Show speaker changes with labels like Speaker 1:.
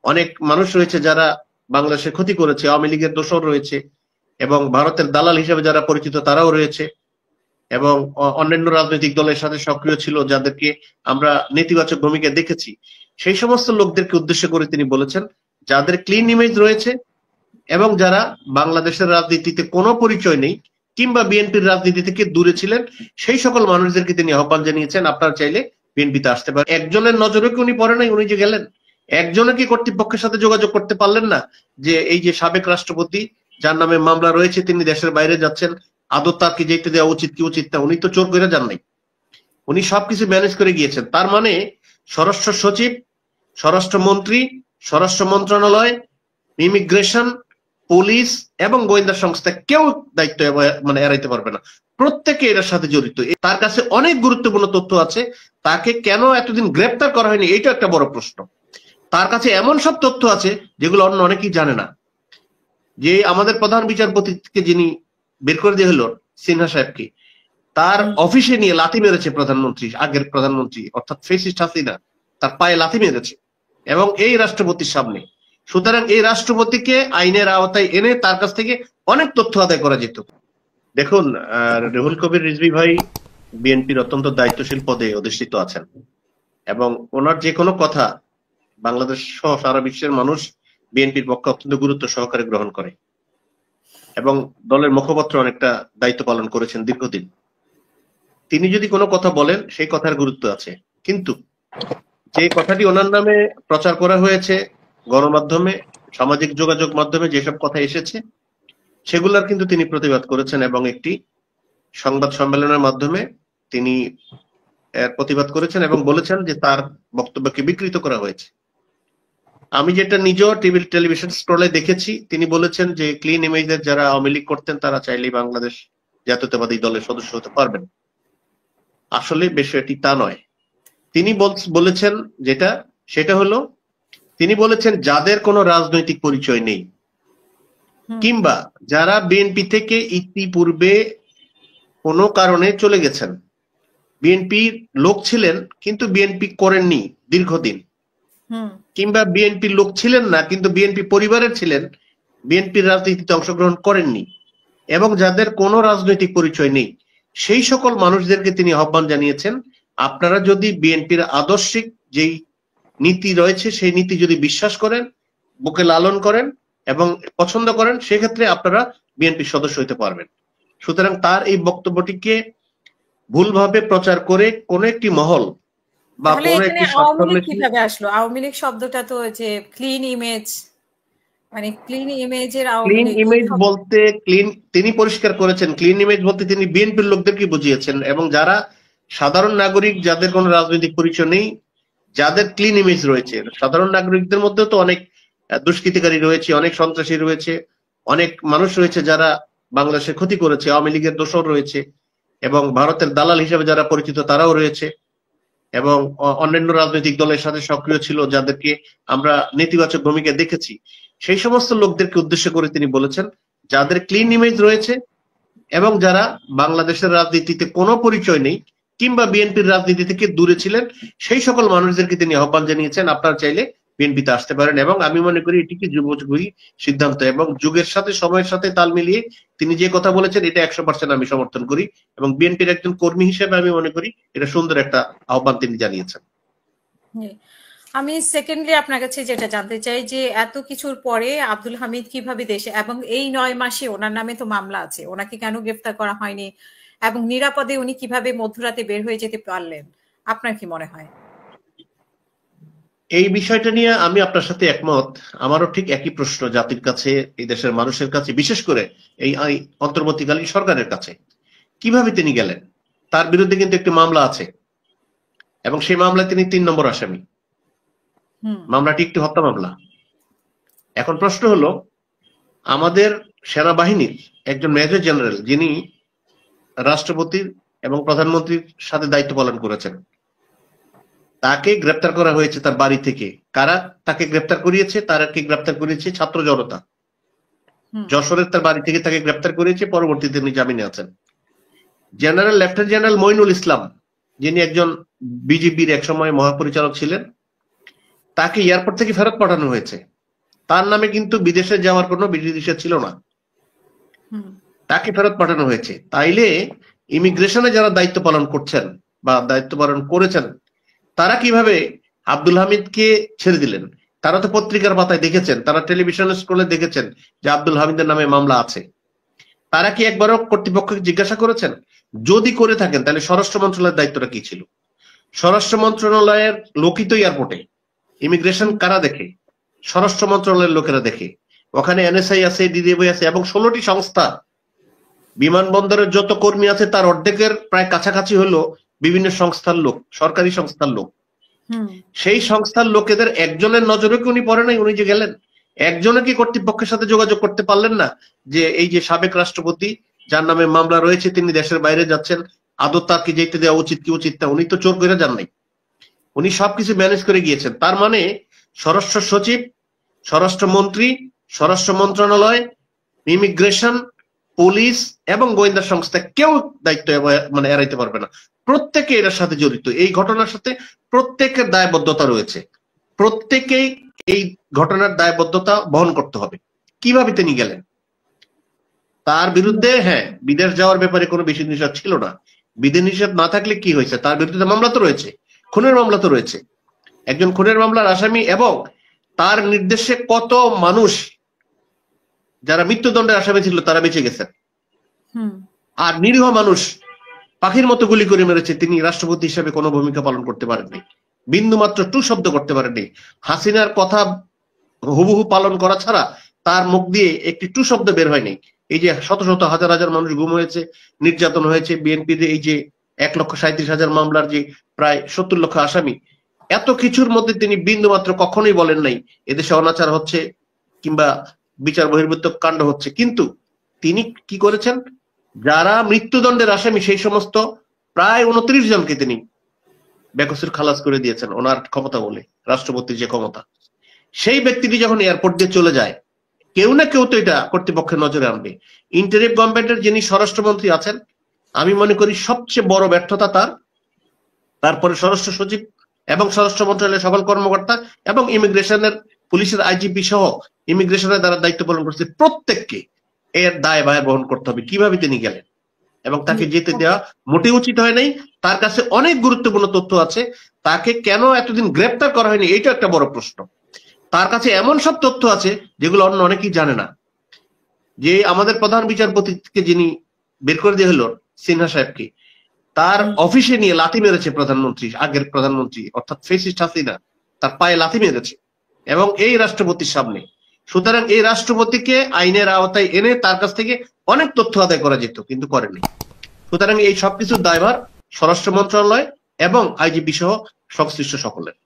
Speaker 1: অনেক মানুষ রয়েছে যারা বাংলাদেশের ক্ষতি করেছে, আওয়ামী লীগের দোসর রয়েছে, এবং ভারতের দালাল হিসেবে যারা পরিচিত তারাও রয়েছে, এবং অন্যান্য রাজনৈতিক দলের সাথে সক্রিয় ছিল যাদেরকে আমরা নেতিবাচক ভূমিকা দেখেছি। সেই সমস্ত লোকদেরকে উদ্দেশ্য করে তিনি বলেছেন, যাদের ক্লিন ইমেজ রয়েছে এবং যারা বাংলাদেশের রাজনীতিতে কোনো পরিচয় নেই কিংবা বিএনপির রাজনীতি থেকে দূরে ছিলেন, সেই সকল মানুষদেরকে তিনি আহ্বান জানিয়েছেন, আপনারা চাইলে বিএনপিতে আসতে পারেন। একজনের নজরে কি উনি পড়ে নাই? উনি যে গেলেন, একজনে কি কর্তৃপক্ষের সাথে যোগাযোগ করতে পারলেন না যে এই যে সাবেক রাষ্ট্রপতি যার নামে মামলা রয়েছে তিনি দেশের বাইরে যাচ্ছেন, আদৌ তার কি যেতে দেওয়া উচিত কি উচিত না? উনি তো চোর করে যান নাই, উনি সবকিছু ম্যানেজ করে গিয়েছেন। তার মানে স্বরাষ্ট্র সচিব, স্বরাষ্ট্রমন্ত্রী, স্বরাষ্ট্র মন্ত্রণালয়, ইমিগ্রেশন, পুলিশ এবং গোয়েন্দা সংস্থা কেউ দায়িত্ব এড়াইতে পারবে না। প্রত্যেকে এর সাথে জড়িত। তার কাছে অনেক গুরুত্বপূর্ণ তথ্য আছে। তাকে কেন এতদিন গ্রেপ্তার করা হয়নি, এটা একটা বড় প্রশ্ন। তার কাছে এমন সব তথ্য আছে যেগুলো অন্য অনেকেই জানে না। যে আমাদের প্রধান বিচারপতিকে যিনি বের করে দিয়ে হলো, সিনহা সাহেবকে, তার অফিসে নিয়ে লাথি মেরেছে প্রধানমন্ত্রী, আগের প্রধানমন্ত্রী অর্থাৎ ফেসিস্ট হাসিনা, তার পায়ে লাথি মেরেছে এবং এই রাষ্ট্রপতির সামনে। সুতরাং এই রাষ্ট্রপতিকে আইনের আওতায় এনে তার কাছ থেকে অনেক তথ্য আদায় করা যেত। দেখুন, রুহুল কবির রিজভী ভাই বিএনপির অত্যন্ত দায়িত্বশীল পদে অধিষ্ঠিত আছেন এবং ওনার যে কোনো কথা বাংলাদেশ সহ সারা বিশ্বের মানুষ বিএনপির পক্ষে অত্যন্ত গুরুত্ব সহকারে গ্রহণ করে এবং দলের মুখপাত্র অনেকটা দায়িত্ব পালন করেছেন দীর্ঘদিন। তিনি যদি কোনো কথা বলেন সেই কথার গুরুত্ব আছে, কিন্তু যে কথাটি ওনার নামে প্রচার করা হয়েছে গণমাধ্যমে, সামাজিক যোগাযোগ মাধ্যমে যেসব কথা এসেছে সেগুলার কিন্তু তিনি প্রতিবাদ করেছেন এবং একটি সংবাদ সম্মেলনের মাধ্যমে তিনি প্রতিবাদ করেছেন এবং বলেছেন যে তার বক্তব্যকে বিকৃত করা হয়েছে। আমি যেটা নিজেও টেলিভিশন স্ক্রলে দেখেছি, তিনি বলেছেন যে ক্লিন ইমেজের যারা আওয়ামী লীগ করতেন তারা চাইলেই বাংলাদেশ জাতীয়তাবাদী দলের সদস্য হতে পারবেন। আসলে বিষয়টি তা নয়। তিনি বলেছেন যেটা, সেটা হলো তিনি বলেছেন যাদের কোনো রাজনৈতিক পরিচয় নেই কিংবা যারা বিএনপি থেকে ইতিপূর্বে কোনো কারণে চলে গেছেন, বিএনপির লোক ছিলেন কিন্তু বিএনপি করেননি দীর্ঘদিন, কিংবা বিএনপির লোক ছিলেন না কিন্তু বিএনপি পরিবারের ছিলেন, বিএনপির রাজনীতিতে অংশগ্রহণ করেননি এবং যাদের কোনো রাজনৈতিক পরিচয় নেই, সেই সকল মানুষদেরকে তিনি আহ্বান জানিয়েছেন, আপনারা যদি বিএনপির আদর্শিক যেই নীতি রয়েছে সেই নীতি যদি বিশ্বাস করেন, বুকে লালন করেন এবং পছন্দ করেন, সেক্ষেত্রে আপনারা বিএনপির সদস্য হতে পারবেন। সুতরাং তার এই বক্তব্যটিকে ভুলভাবে প্রচার করে কোন একটি মহল বা কোন একটি
Speaker 2: কিভাবে আসলো? আওয়ামী লীগ শব্দটা তো যে ক্লিন ইমেজ, মানে ক্লিন ইমেজের
Speaker 1: ক্লিন ইমেজ বলতে তিনি পরিষ্কার করেছেন, ক্লিন ইমেজ বলতে তিনি বিএনপির লোকদেরকে বুঝিয়েছেন এবং যারা সাধারণ নাগরিক যাদের কোনো রাজনৈতিক পরিচয় নেই, যাদের ক্লিন ইমেজ রয়েছে, সাধারণ নাগরিকদের মধ্যে তো অনেক দুষ্কৃতিকারী রয়েছে, অনেক সন্ত্রাসী রয়েছে, অনেক মানুষ রয়েছে যারা বাংলাদেশের ক্ষতি করেছে, আওয়ামী লীগের দোসর রয়েছে, এবং ভারতের দালাল হিসেবে যারা পরিচিত তারাও রয়েছে, এবং অন্যান্য রাজনৈতিক দলের সাথে সক্রিয় ছিল যাদেরকে আমরা নেতিবাচক ভূমিকা দেখেছি। সেই সমস্ত লোকদেরকে উদ্দেশ্য করে তিনি বলেছেন, যাদের ক্লিন ইমেজ রয়েছে এবং যারা বাংলাদেশের রাজনীতিতে কোনো পরিচয় নেই কিংবা বিএনপির রাজনীতি থেকে দূরে ছিলেন, সেই সকল মানুষদেরকে তিনি আহ্বান জানিয়েছেন, আপনারা চাইলে বিএনপিতে আসতে পারেন। এবং আমি মনে করি এটিকে যুগোপযোগী সিদ্ধান্ত এবং যুগের সাথে সময়ের সাথে তাল মিলিয়ে তিনি যে কথা বলেছেন এটা 100% আমি সমর্থন করি এবং বিএনপির একজন কর্মী হিসেবে আমি মনে করি এটা সুন্দর একটা আহ্বান তিনি জানিয়েছেন।
Speaker 2: আমি সেকেন্ডলি আপনার কাছে যেটা জানতে চাই যে এত কিছুর পরে আব্দুল হামিদ কিভাবে দেশে, এবং এই 9 মাসে ওনার নামে তো মামলা আছে, ওনাকে কেন গ্রেফতার করা হয়নি এবং নিরাপদে উনি কিভাবে মধ্যরাতে বের হয়ে যেতে পারলেন, আপনার কি মনে হয়?
Speaker 1: এই বিষয়টা নিয়ে আমি আপনার সাথে একমত। আমারও ঠিক একই প্রশ্ন জাতির কাছে, এই দেশের মানুষের কাছে, বিশেষ করে এই অন্তর্বর্তীকালীন সরকারের কাছে, কিভাবে তিনি গেলেন? তার বিরুদ্ধে কিন্তু একটি মামলা আছে এবং সেই মামলায় তিনি 3 নম্বর আসামি। মামলাটি একটি হত্যা মামলা। এখন প্রশ্ন হলো, আমাদের সেনাবাহিনীর একজন মেজর জেনারেল যিনি রাষ্ট্রপতির এবং প্রধানমন্ত্রীর সাথে দায়িত্ব পালন করেছেন, তাকে গ্রেপ্তার করা হয়েছে তার বাড়ি থেকে। কারা তাকে গ্রেপ্তার করিয়েছে? তারাকে গ্রেপ্তার করিয়েছে ছাত্র জনতা। যশোরের তার বাড়ি থেকে তাকে গ্রেপ্তার করিয়েছে, পরবর্তীতে তিনি জামিনে আছেন। General lieutenant general Moinul Islam, যিনি একজন বিজিবির একসময় মহাপরিচালক ছিলেন, তাকে এয়ারপোর্ট থেকে ফেরত পাঠানো হয়েছে। তার নামে কিন্তু বিদেশে যাওয়ার কোনো বিধিনিষেধ ছিল না, তাকে ফেরত পাঠানো হয়েছে। তাইলে ইমিগ্রেশনে যারা দায়িত্ব পালন করছেন বা দায়িত্ব পালন করেছেন তারা কিভাবে আব্দুল হামিদকে ছেড়ে দিলেন? তারা তো পত্রিকার পাতায় দেখেছেন, তারা টেলিভিশন স্ক্রলে দেখেছেন যে আব্দুল হামিদের নামে মামলা আছে। তারা কি একবারও কর্তৃপক্ষকে জিজ্ঞাসা করেছেন? যদি করে থাকেন তাহলে স্বরাষ্ট্র মন্ত্রণালয়ের দায়িত্বটা কি ছিল? স্বরাষ্ট্র মন্ত্রণালয়ের লোকই তো এয়ারপোর্টে, ইমিগ্রেশন কারা দেখে? স্বরাষ্ট্র মন্ত্রণালয়ের লোকেরা দেখে। ওখানে এনএসআই আছে, ডিডিবি আছে এবং 16টি সংস্থা। বিমানবন্দরের যত কর্মী আছে তার অর্ধেকের প্রায় কাছাকাছি হলো বিভিন্ন সংস্থার লোক, সরকারি সংস্থার লোক। সেই সংস্থার লোকেদের একজনের নজরে কি উনি পড়ে নাই? উনি যে গেলেন, একজনে কি কর্তৃপক্ষের সাথে যোগাযোগ করতে পারলেন না যে এই যে সাবেক রাষ্ট্রপতি যার নামে মামলা রয়েছে তিনি দেশের বাইরে যাচ্ছেন, আদৌ তার কি যেতে দেওয়া উচিত কি উচিত না? উনি তো চোর করে যান নাই, উনি সবকিছু ম্যানেজ করে গিয়েছেন। তার মানে স্বরাষ্ট্র সচিব, স্বরাষ্ট্রমন্ত্রী, স্বরাষ্ট্র মন্ত্রণালয়, ইমিগ্রেশন, পুলিশ এবং গোয়েন্দা সংস্থা কেউ দায়িত্ব মানে এড়াইতে পারবে না। প্রত্যেকে এর সাথে জড়িত, এই ঘটনার সাথে প্রত্যেকের দায়বদ্ধতা রয়েছে, প্রত্যেকেই এই ঘটনার দায়বদ্ধতা বহন করতে হবে। কিভাবে তিনি গেলেন? তার বিরুদ্ধে বিদেশ যাওয়ার ব্যাপারে কোনো বিধি নিষেধ ছিল না। বিধি নিষেধ না থাকলে কি হয়েছে? তার বিরুদ্ধে মামলা তো রয়েছে, খুনের মামলা তো রয়েছে, একজন খুনের মামলার আসামি, এবং তার নির্দেশে কত মানুষ যারা মৃত্যুদণ্ডের আসামি ছিল তারা বেঁচে গেছেন, আর নিরীহ মানুষ পাখির মতো গুলি করে মেরেছে। তিনি রাষ্ট্রপতি হিসেবে কোনো ভূমিকা পালন করতে পারেননি, বিন্দু মাত্র টু শব্দ করতে পারেননি। হাসিনার কথা হুবহু পালন করা ছাড়া তার মুখ দিয়ে একটি টু শব্দ বের হয়নি। এই যে শত শত হাজার হাজার মানুষ গুম হয়েছে, নির্যাতন হয়েছে, বিএনপির এই যে 1,37,000 মামলার যে প্রায় 70 লক্ষ আসামি, এত কিছুর মধ্যে তিনি বিন্দু মাত্র কখনোই বলেন নাই এদেশে অনাচার হচ্ছে কিংবা বিচার বহির্ভূত কাণ্ড হচ্ছে। কিন্তু তিনি কি করেছেন? যারা মৃত্যুদণ্ডের আসামি সেই সমস্ত প্রায় 29 জনকে তিনি বেকসুর খালাস করে দিয়েছেন ওনার ক্ষমতা বলে, রাষ্ট্রপতির যে ক্ষমতা। সেই ব্যক্তিটি যখন এয়ারপোর্ট দিয়ে চলে যায়, কেউ না কেউ তো এটা কর্তৃপক্ষের নজরে আনবে। ইন্টারিম গভর্নমেন্টের যিনি স্বরাষ্ট্রমন্ত্রী আছেন, আমি মনে করি সবচেয়ে বড় ব্যর্থতা তার, তারপরে স্বরাষ্ট্র সচিব এবং স্বরাষ্ট্র মন্ত্রণালয়ের সকল কর্মকর্তা এবং ইমিগ্রেশনের পুলিশের আইজিপি সহ ইমিগ্রেশনের দ্বারা দায়িত্ব পালন করছে, প্রত্যেককে এর দায় ভার বহন করতে হবে। কিভাবে তিনি গেলেন এবং তাকে যেতে দেওয়া মোটেই উচিত হয় নাই। তার কাছে অনেক গুরুত্বপূর্ণ তথ্য আছে, তাকে কেন এতদিন গ্রেপ্তার করা হয়নি এইটা একটা বড় প্রশ্ন। তার কাছে এমন সব তথ্য আছে যেগুলো অন্য অনেকেই জানে না। যে আমাদের প্রধান বিচারপতিকে যিনি বের করে দিয়ে হলো, সিনহা সাহেবকে, তার অফিসে নিয়ে লাথি মেরেছে প্রধানমন্ত্রী, আগের প্রধানমন্ত্রী অর্থাৎ ফেসিস্ট হাসিনা, তার পায়ে লাথি মেরেছে এবং এই রাষ্ট্রপতির সামনে। সুতরাং এই রাষ্ট্রপতিকে আইনের আওতায় এনে তার কাছ থেকে অনেক তথ্য আদায় করা যেত, কিন্তু করেনি। সুতরাং এই সবকিছুর দায়ভার স্বরাষ্ট্র মন্ত্রণালয় এবং আইজিপি সহ সংশ্লিষ্ট সকলের।